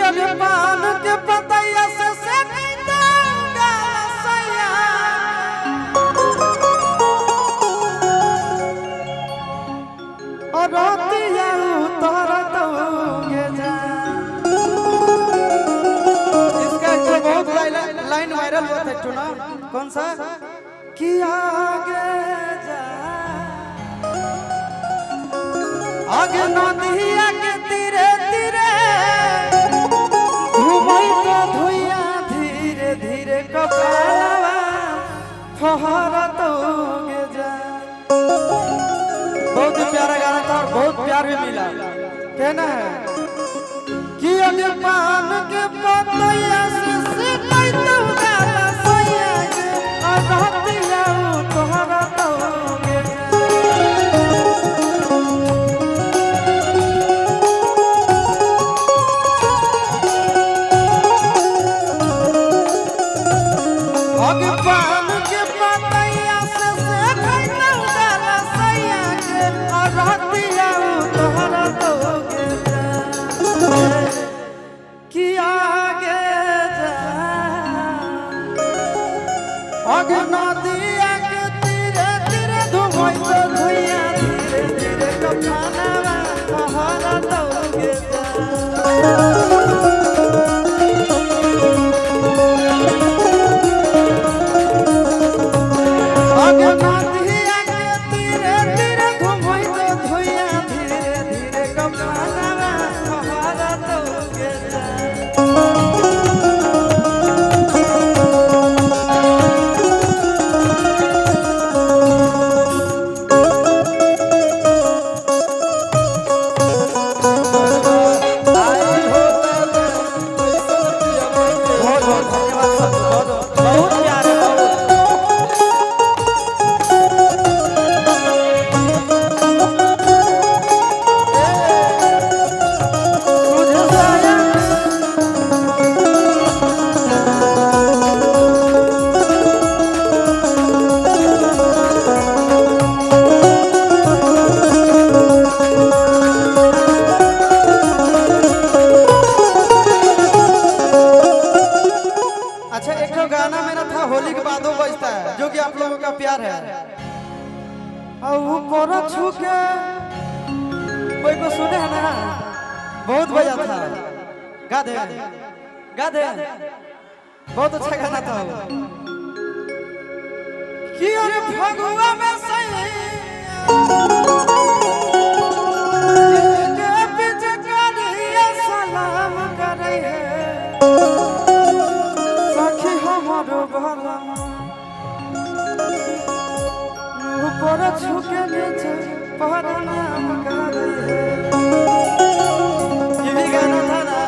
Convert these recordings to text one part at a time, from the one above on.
अरे पान के पतैया से सेकता गलसैया और रातिया उतरत होगे जा। इसका एक बहुत लाइन वायरल हुआ था एक ना, कौन सा कि आगे जा आगे नदिया के तीरे तीरे घूमई तो धुइया धीरे धीरे कपालवा फहरत होगे जा। बहुत ही प्यारा गाना था और बहुत प्यार भी मिला। कहना है कि अगे पान के पतैया से सिकई तो गलसैया और रातिया उतरत होगे जा। आगे पान के पतैया से सेकई तो गलसैया और रातिया उतरत होगे जा। कि आगे जा आगे नदिया के तीरे तीरे घूमई तो धुइया धीरे धीरे कपालवा फहरत होगे जा। आगे नदिया के तीरे तीरे घूमई तो धुइया धीरे धीरे कपालवा फहरत होगे जा। बहुत प्यार है अच्छा। एक तो गाना मेरा था होली के बाद वो बजता है जो कि आप लोगों का प्यार है। ऊपर छू के कोई को सुने है ना, बहुत बजा था। गा दे गा दे, बहुत अच्छा गाना था वो। कि अरे फगुआ में सही के पीछे करिए सलाम करे है सखी हमारो भला ऊपर झुके नीचे प्रणाम करे है। ये भी गाना था ना,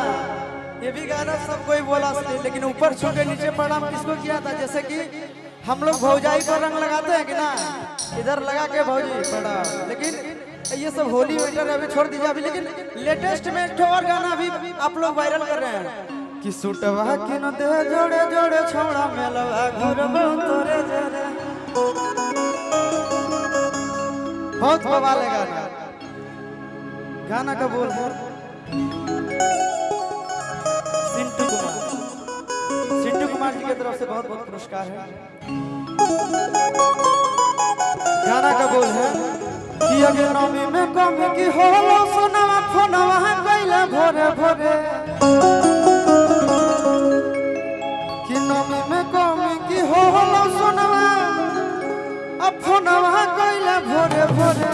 ये भी गाना सब कोई बोला लेकिन ऊपर झुके नीचे प्रणाम किसको किया था? जैसे कि हम लोग भौजाई को रंग लगाते हैं कि ना, इधर लगा के भौजी प्रणाम। लेकिन ये सब होली वेटर अभी छोड़ दीजिए अभी। लेकिन लेटेस्ट में एक और गाना अभी आप लोग वायरल कर रहे हैं कि सुटवा के न दे जोड़े जोड़े छोड़ा मेलवा घरबो तोरे जरे। बहुत बवाल है गाना। गाना का बोल है सिंटू कुमार। सिंटू कुमार जी की तरफ से बहुत बहुत पुरस्कार है। गाना का बोल है कि अगे नमी में कमी की होलो सुनवा फोनवा कैले भोरे भोरे। कि नमी में कमी की होलो सुनवा अब फोनवा कैले भोरे भोरे।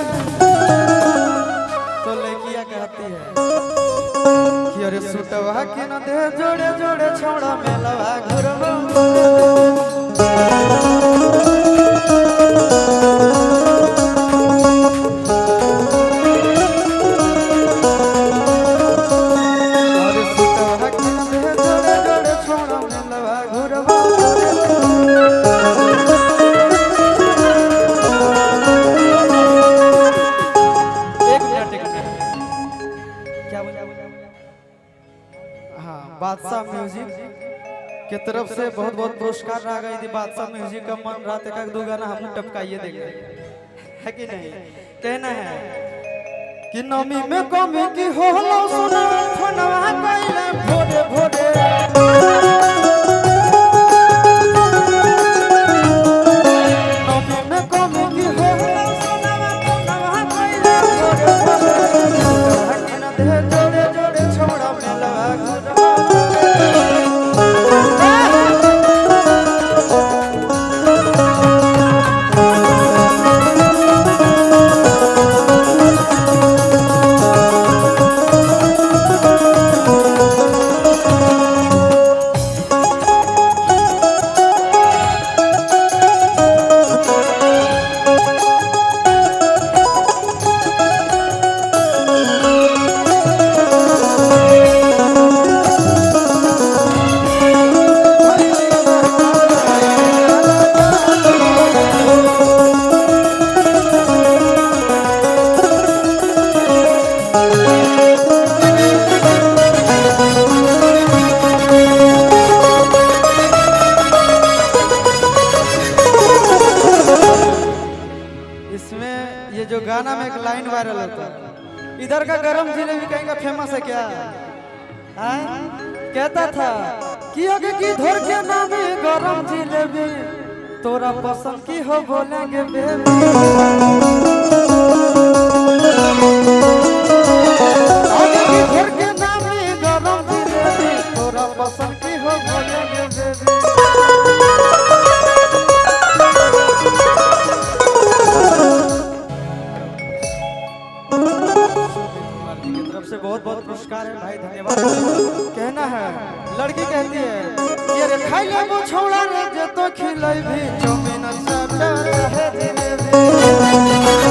तो लड़कियां कहती है कि अरे सुटवा के न दे जोड़े जोड़े छोड़ा मेलवा घरबो। बादशाह म्यूजिक के तरफ से बहुत बहुत पुरस्कार रहा गई थी। बादशाह म्यूजिक का मन रहा था दो गाना हमने टपकाइए देंगे, है कि नहीं? कहना है कि नमी में कमी की होलो सुना फोनवा कैले भोरे लाइन वायरल होता है। इधर का गरम जिलेबी कहीं का फेमस है क्या? कहता था कि आगे की धर के नाम गरम जिलेबी तोरा पसंद की हो बोलेंगे बेबी। आगे की धर के नाम गरम जिलेबी तोरा पसंद की हो बोलेंगे बेबी। से बहुत बहुत पुरस्कार है भाई, धन्यवाद। कहना है लड़की कहती है कि अरे खाई ले वो छोड़ा रे जे तो खिलाई भी चौमिन अच्छा चाहे जिलेबी।